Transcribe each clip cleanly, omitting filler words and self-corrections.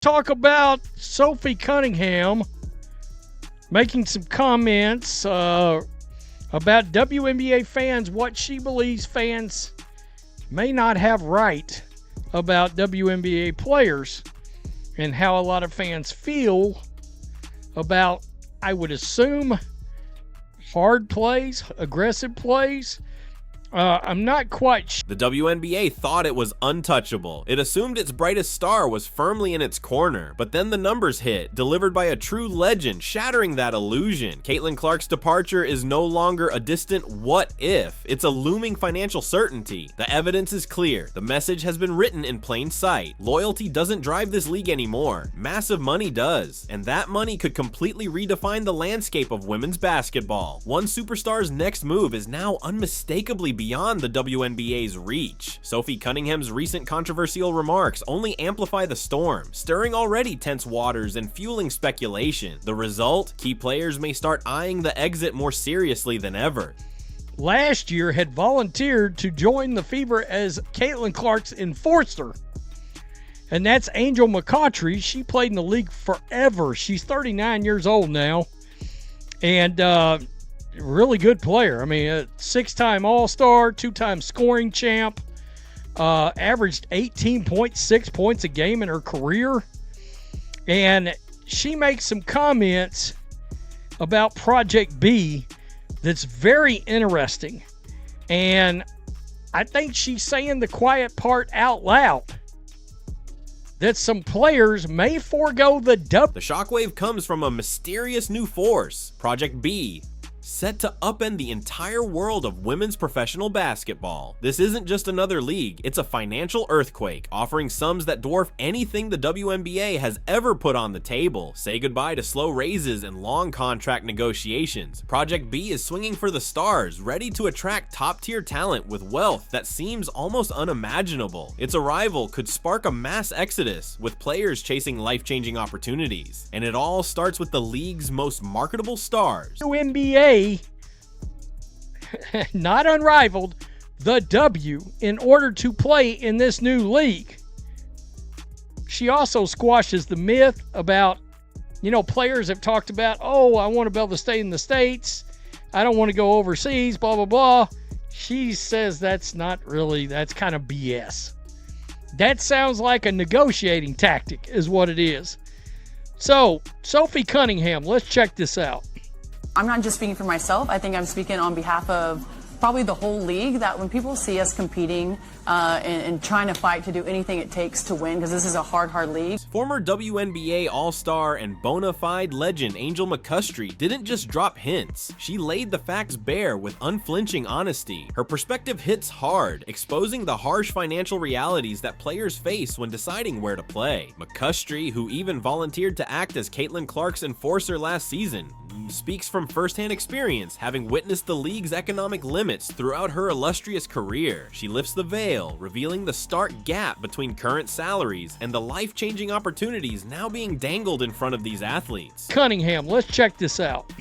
Talk about Sophie Cunningham making some comments about WNBA fans, what she believes fans may not have right about WNBA players, and how a lot of fans feel about, I would assume, hard plays, aggressive plays. I'm not quite sure. The WNBA thought it was untouchable. It assumed its brightest star was firmly in its corner, but then the numbers hit, delivered by a true legend, shattering that illusion. Caitlin Clark's departure is no longer a distant what if, it's a looming financial certainty. The evidence is clear. The message has been written in plain sight. Loyalty doesn't drive this league anymore. Massive money does, and that money could completely redefine the landscape of women's basketball. One superstar's next move is now unmistakably beyond the WNBA's reach. Sophie Cunningham's recent controversial remarks only amplify the storm, stirring already tense waters and fueling speculation. The result? Key players may start eyeing the exit more seriously than ever. Last year had volunteered to join the Fever as Caitlin Clark's enforcer. And that's Angel McCoughtry. She played in the league forever. She's 39 years old now. And really good player. I mean, a 6-time All-Star, 2-time scoring champ, averaged 18.6 points a game in her career. And she makes some comments about Project B that's very interesting. And I think she's saying the quiet part out loud, that some players may forego the dub. The shockwave comes from a mysterious new force, Project B, set to upend the entire world of women's professional basketball. This isn't just another league, it's a financial earthquake, offering sums that dwarf anything the WNBA has ever put on the table. Say goodbye to slow raises and long contract negotiations. Project B is swinging for the stars, ready to attract top-tier talent with wealth that seems almost unimaginable. Its arrival could spark a mass exodus, with players chasing life-changing opportunities. And it all starts with the league's most marketable stars. WNBA, not unrivaled, the W, in order to play in this new league. She also squashes the myth about, players have talked about, oh, I want to be able to stay in the States, I don't want to go overseas, blah, blah, blah. She says that's kind of BS. That sounds like a negotiating tactic is what it is. So, Sophie Cunningham, let's check this out. I'm not just speaking for myself. I think I'm speaking on behalf of probably the whole league, that when people see us competing and trying to fight to do anything it takes to win, because this is a hard league. Former WNBA All-Star and bona fide legend Angel McCoughtry didn't just drop hints. She laid the facts bare with unflinching honesty. Her perspective hits hard, exposing the harsh financial realities that players face when deciding where to play. McCoughtry, who even volunteered to act as Caitlin Clark's enforcer last season, speaks from firsthand experience, having witnessed the league's economic limits throughout her illustrious career. She lifts the veil, revealing the stark gap between current salaries and the life-changing opportunities now being dangled in front of these athletes. Cunningham, let's check this out.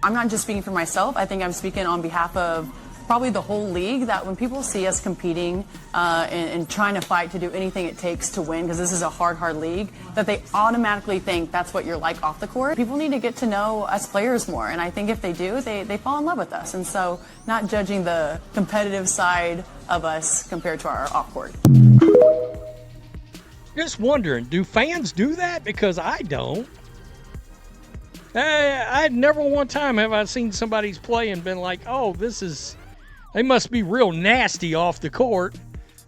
I'm not just speaking for myself. I think I'm speaking on behalf of probably the whole league, that when people see us competing and trying to fight to do anything it takes to win, because this is a hard league, that they automatically think that's what you're like off the court. People need to get to know us players more, and I think if they do, they fall in love with us. And so not judging the competitive side of us compared to our off court. Just wondering, do fans do that? Because I don't. I never one time have I seen somebody's play and been like, oh, they must be real nasty off the court.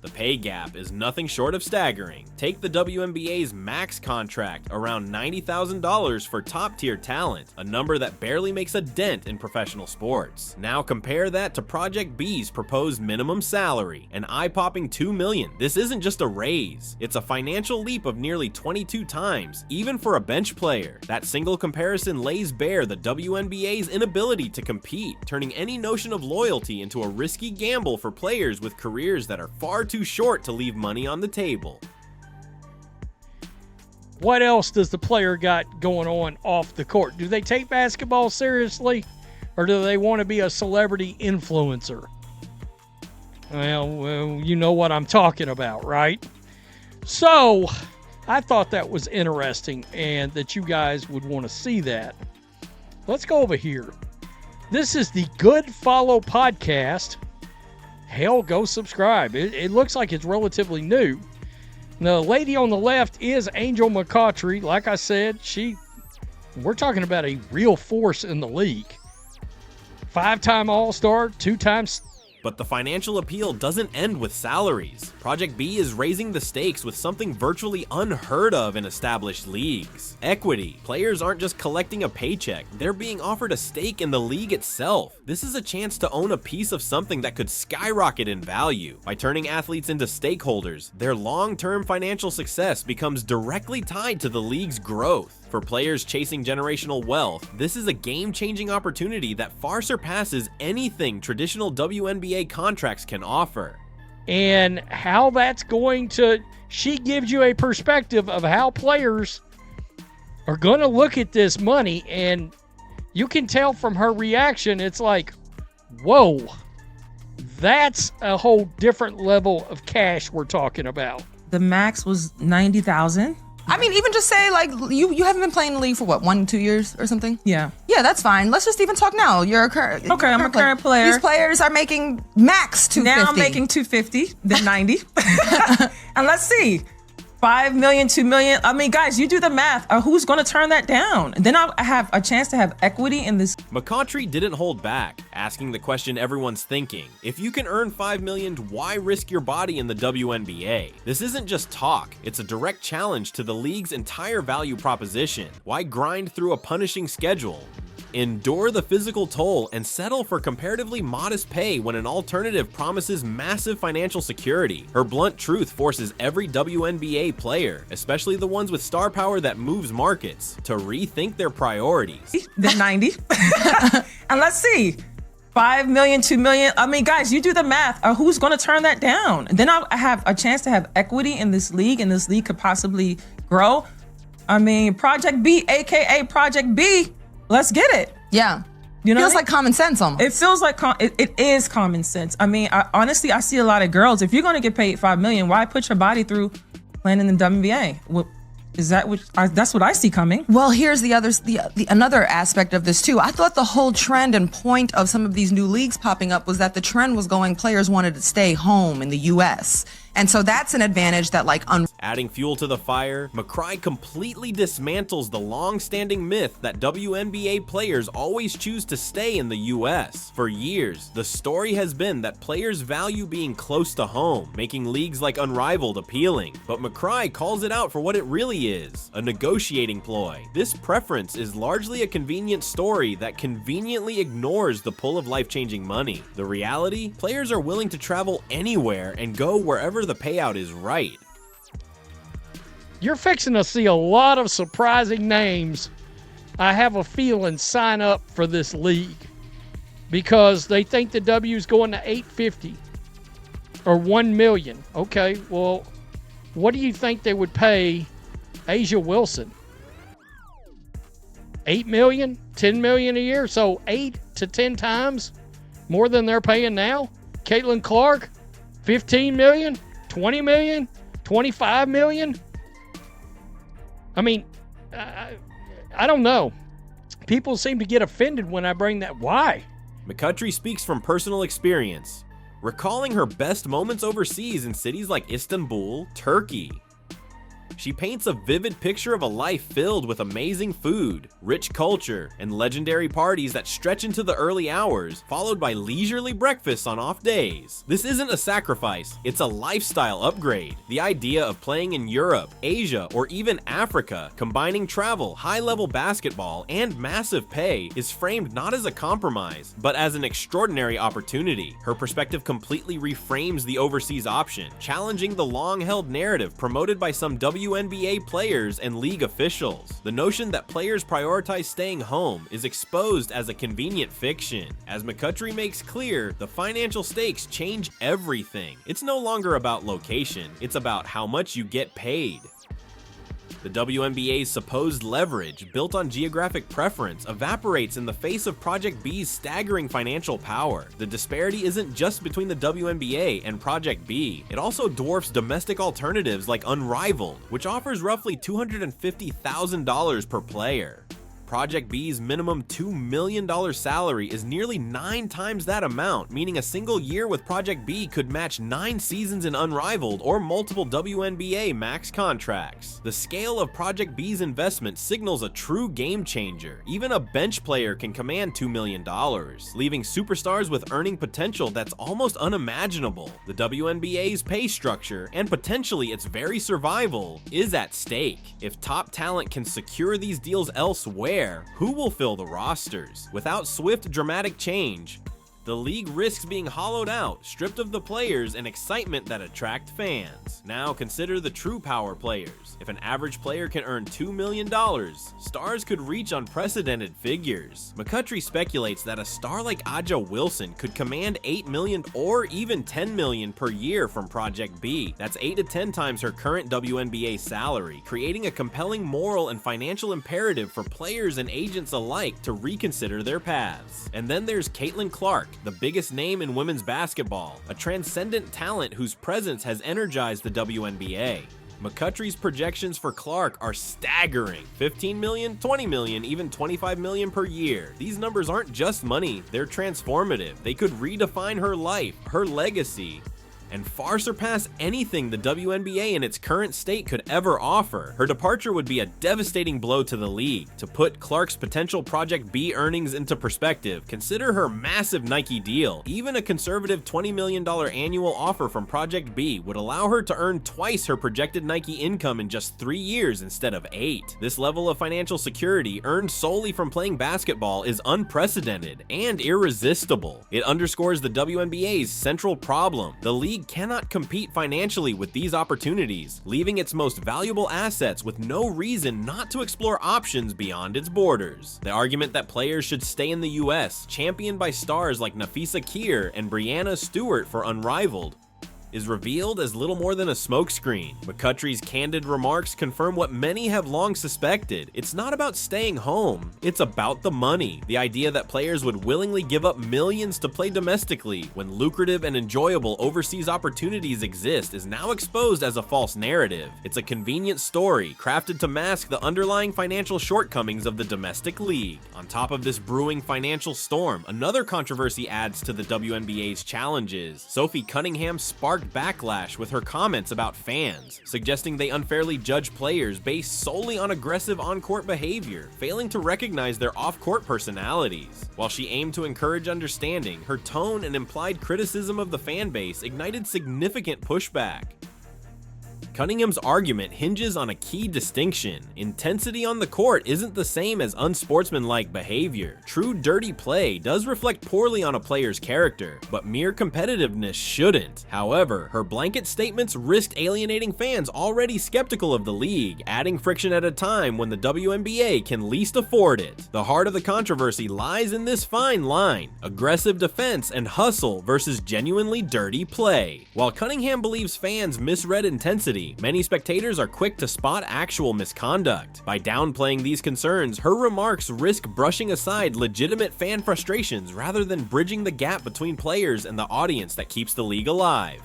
The pay gap is nothing short of staggering. Take the WNBA's max contract, around $90,000 for top-tier talent, a number that barely makes a dent in professional sports. Now compare that to Project B's proposed minimum salary, an eye-popping $2 million. This isn't just a raise, it's a financial leap of nearly 22 times, even for a bench player. That single comparison lays bare the WNBA's inability to compete, turning any notion of loyalty into a risky gamble for players with careers that are far too short to leave money on the table. What else does the player got going on off the court? Do they take basketball seriously, or do they want to be a celebrity influencer? Well, you know what I'm talking about, right? So, I thought that was interesting and that you guys would want to see that. Let's go over here. This is the Good Follow podcast. Hell, go subscribe. It looks like it's relatively new. The lady on the left is Angel McCoughtry. Like I said, we're talking about a real force in the league. 5-time All-Star, 2 times. But the financial appeal doesn't end with salaries. Project B is raising the stakes with something virtually unheard of in established leagues. Equity. Players aren't just collecting a paycheck, they're being offered a stake in the league itself. This is a chance to own a piece of something that could skyrocket in value. By turning athletes into stakeholders, their long-term financial success becomes directly tied to the league's growth. For players chasing generational wealth, this is a game-changing opportunity that far surpasses anything traditional WNBA contracts can offer. And how that's going to, she gives you a perspective of how players are going to look at this money, and you can tell from her reaction, it's like, whoa, that's a whole different level of cash we're talking about. The max was $90,000. I mean, even just say, like, you haven't been playing the league for what, 1-2 years or something? Yeah. Yeah, that's fine. Let's just even talk now. You're a current. Okay, I'm a current player. These players are making max $250. Now I'm making $250, then $90. And let's see, $5 million, $2 million. I mean, guys, you do the math. Who's going to turn that down? Then I'll have a chance to have equity in this. McCoughtry didn't hold back, asking the question everyone's thinking. If you can earn $5 million, why risk your body in the WNBA? This isn't just talk, it's a direct challenge to the league's entire value proposition. Why grind through a punishing schedule? Endure the physical toll and settle for comparatively modest pay when an alternative promises massive financial security. Her blunt truth forces every WNBA player, especially the ones with star power that moves markets, to rethink their priorities. Then 90. And let's see, $5 million, $2 million. I mean, guys, you do the math. Who's going to turn that down? Then I'll have a chance to have equity in this league, and this league could possibly grow. I mean, Project B, aka Project B. Let's get it. Yeah. You know, feels like common sense almost. It feels like it is common sense. I mean, honestly, I see a lot of girls. If you're going to get paid $5 million, why put your body through playing in the WNBA? Well, is that that's what I see coming? Well, here's the another aspect of this too. I thought the whole trend and point of some of these new leagues popping up was that the trend was going, players wanted to stay home in the U.S. And so that's an advantage that Adding fuel to the fire, McCry completely dismantles the long-standing myth that WNBA players always choose to stay in the US. For years, the story has been that players value being close to home, making leagues like Unrivaled appealing. But McCry calls it out for what it really is, a negotiating ploy. This preference is largely a convenient story that conveniently ignores the pull of life-changing money. The reality? Players are willing to travel anywhere and go wherever the payout is right. You're fixing to see a lot of surprising names, I have a feeling, sign up for this league because they think the W is going to $850 or $1 million. Okay, well, what do you think they would pay A'ja Wilson? $8 million, $10 million a year, so 8 to 10 times more than they're paying now. Caitlin Clark, $15 million, $20 million, $25 million. I mean, I don't know. People seem to get offended when I bring that. Why? McCoughtry speaks from personal experience, recalling her best moments overseas in cities like Istanbul, Turkey. She paints a vivid picture of a life filled with amazing food, rich culture, and legendary parties that stretch into the early hours, followed by leisurely breakfasts on off days. This isn't a sacrifice, it's a lifestyle upgrade. The idea of playing in Europe, Asia, or even Africa, combining travel, high-level basketball, and massive pay, is framed not as a compromise, but as an extraordinary opportunity. Her perspective completely reframes the overseas option, challenging the long-held narrative promoted by some WNBA players and league officials. The notion that players prioritize staying home is exposed as a convenient fiction. As McCoughtry makes clear, the financial stakes change everything. It's no longer about location, it's about how much you get paid. The WNBA's supposed leverage, built on geographic preference, evaporates in the face of Project B's staggering financial power. The disparity isn't just between the WNBA and Project B, it also dwarfs domestic alternatives like Unrivaled, which offers roughly $250,000 per player. Project B's minimum $2 million salary is nearly 9 times that amount, meaning a single year with Project B could match 9 seasons in Unrivaled or multiple WNBA max contracts. The scale of Project B's investment signals a true game changer. Even a bench player can command $2 million, leaving superstars with earning potential that's almost unimaginable. The WNBA's pay structure, and potentially its very survival, is at stake. If top talent can secure these deals elsewhere, who will fill the rosters? Without swift, dramatic change, the league risks being hollowed out, stripped of the players and excitement that attract fans. Now consider the true power players. If an average player can earn $2 million, stars could reach unprecedented figures. McCutchery speculates that a star like Aja Wilson could command $8 million or even $10 million per year from Project B. That's 8 to 10 times her current WNBA salary, creating a compelling moral and financial imperative for players and agents alike to reconsider their paths. And then there's Caitlin Clark, the biggest name in women's basketball, a transcendent talent whose presence has energized the WNBA. McCutchery's projections for Clark are staggering. 15 million, 20 million, even 25 million per year. These numbers aren't just money, they're transformative. They could redefine her life, her legacy, and far surpass anything the WNBA in its current state could ever offer. Her departure would be a devastating blow to the league. To put Clark's potential Project B earnings into perspective, consider her massive Nike deal. Even a conservative $20 million annual offer from Project B would allow her to earn twice her projected Nike income in just 3 years instead of 8. This level of financial security, earned solely from playing basketball, is unprecedented and irresistible. It underscores the WNBA's central problem. The league cannot compete financially with these opportunities, leaving its most valuable assets with no reason not to explore options beyond its borders. The argument that players should stay in the US, championed by stars like Nafisa Keir and Brianna Stewart for Unrivaled, is revealed as little more than a smokescreen. McCutchery's candid remarks confirm what many have long suspected. It's not about staying home, it's about the money. The idea that players would willingly give up millions to play domestically when lucrative and enjoyable overseas opportunities exist is now exposed as a false narrative. It's a convenient story crafted to mask the underlying financial shortcomings of the domestic league. On top of this brewing financial storm, another controversy adds to the WNBA's challenges. Sophie Cunningham sparked backlash with her comments about fans, suggesting they unfairly judge players based solely on aggressive on-court behavior, failing to recognize their off-court personalities. While she aimed to encourage understanding, her tone and implied criticism of the fan base ignited significant pushback. Cunningham's argument hinges on a key distinction. Intensity on the court isn't the same as unsportsmanlike behavior. True dirty play does reflect poorly on a player's character, but mere competitiveness shouldn't. However, her blanket statements risked alienating fans already skeptical of the league, adding friction at a time when the WNBA can least afford it. The heart of the controversy lies in this fine line: aggressive defense and hustle versus genuinely dirty play. While Cunningham believes fans misread intensity, many spectators are quick to spot actual misconduct. By downplaying these concerns, her remarks risk brushing aside legitimate fan frustrations rather than bridging the gap between players and the audience that keeps the league alive.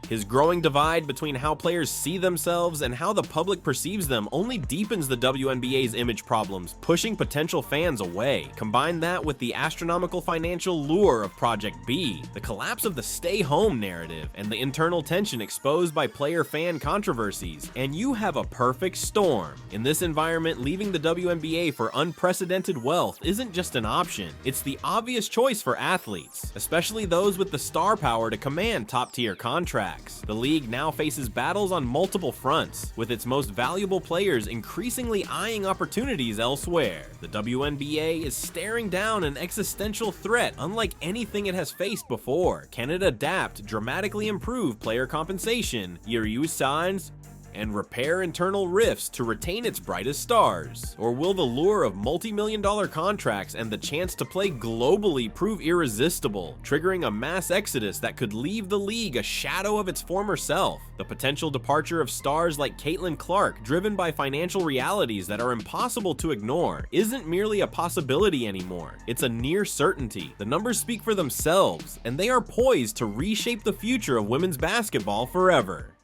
His growing divide between how players see themselves and how the public perceives them only deepens the WNBA's image problems, pushing potential fans away. Combine that with the astronomical financial lure of Project B, the collapse of the stay-home narrative, and the internal tension exposed by player-fan controversies, and you have a perfect storm. In this environment, leaving the WNBA for unprecedented wealth isn't just an option, it's the obvious choice for athletes, especially those with the star power to command top-tier contracts. The league now faces battles on multiple fronts, with its most valuable players increasingly eyeing opportunities elsewhere. The WNBA is staring down an existential threat unlike anything it has faced before. Can it adapt, dramatically improve player compensation, signs, and repair internal rifts to retain its brightest stars? Or will the lure of multi-million-dollar contracts and the chance to play globally prove irresistible, triggering a mass exodus that could leave the league a shadow of its former self? The potential departure of stars like Caitlin Clark, driven by financial realities that are impossible to ignore, isn't merely a possibility anymore. It's a near certainty. The numbers speak for themselves, and they are poised to reshape the future of women's basketball forever.